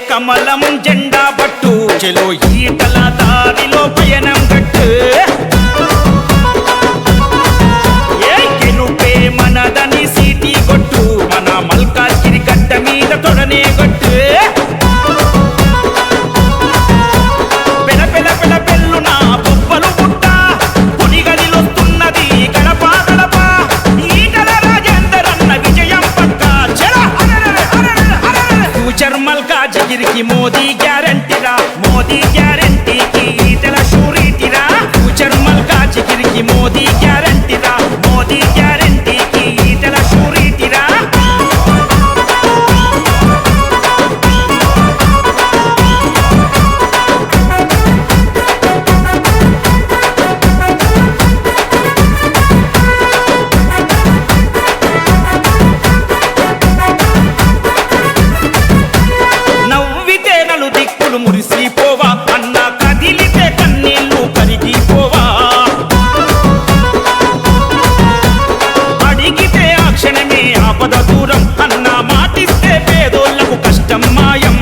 కమలం జెండా పట్టు చెలో ఈటల దారిలో పయనం కట్టు గెలుపే మనదని సీటీ కొట్టు మన మల్కాజ్గిరి గడ్డ మీద తొడనే కొట్టు పెల పెల పెల పెల్లున బొబ్బలు పుట్ట పులిగలిలొస్తున్నది గడప గడప ఈటల రాజేందర్ అన్న విజయం పక్క ఫ్యూచర్ మల్కాజ్గిరికి మోదీ గ్యారంటీరా మోదీ గ్యారంటీకి ఈటల షూరిటీరా ఫ్యూచర్ మల్కాజ్గిరికి మోదీ గ్యారంటీరా మోదీ గ్యారంటీకి ఈటల షూరిటీరా నవ్వితే నలు దిక్కులు మురిసిపోవా అన్న కదిలితే కన్నీళ్లు కరిగిపోవా అడిగితే ఆ క్షణమే ఆపద దూరం అన్న మాటిస్తే పేదోళ్లకు కష్టం మాయం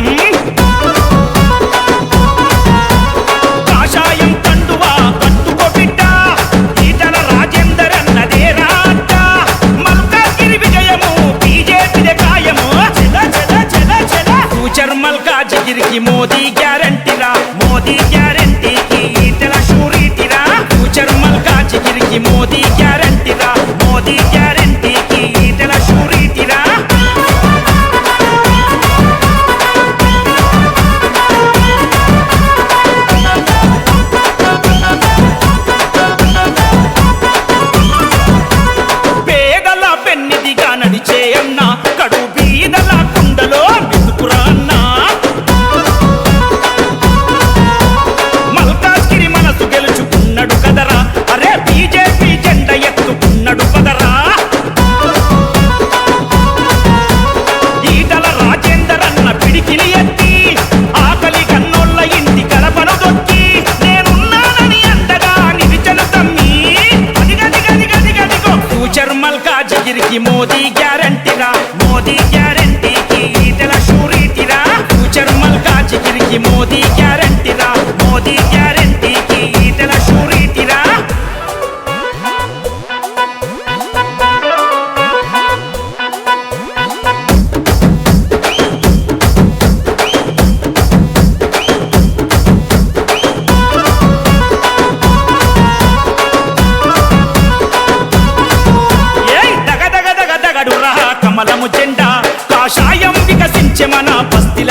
కాషాయం కండువా కట్టుకో బిడ్డ ఈటల రాజేందర్ అన్నదే రాట మల్కాజ్గిరి విజయము బీజేపీదే ఖాయము ఫ్యూచర్ మల్కాజ్గిరికి మోదీ గ్యారంటీరా మోదీ గ్యారంటీకి ఈటల షూరిటీరా ఫ్యూచర్ మల్కాజ్గిరికి మోదీ గ్యారంటీరా మోదీ గ్యారంటీకి ఈటల షూరిటీరా పేదల పెన్నిదిగా నడిచే అన్న కడు బీదల కుండలో మెతుకురా అన్న మల్కాజ్గిరి మనసు గెలుచుకున్నాడు కదరా అరే బీజేపీ జెండ ఎత్తుకున్నాడు పదరా ఈటల రాజేందర్ అన్న పిడికిలి ఎత్తి ఆకలి కన్నోళ్ళ ఇంటి గడపను దొక్కి నేనున్నానని అండగా నిలిచిన తమ్మి అదిగదిగదిగదిగదిగో ఫ్యూచర్ మల్కాజ్గిరికి మోదీ గ్యారంటీరా మోదీ గ్యారంటీకి ఈటల షూరిటీరా ఫ్యూచర్ మల్కాజ్గిరికి మోదీ గ్యారంటీరా మోదీ గ్యారంటీకి ఈటల షూరిటీరా దగదగదగదగడురా కమలము జెండా కాషాయం వికసించే మన బస్తీల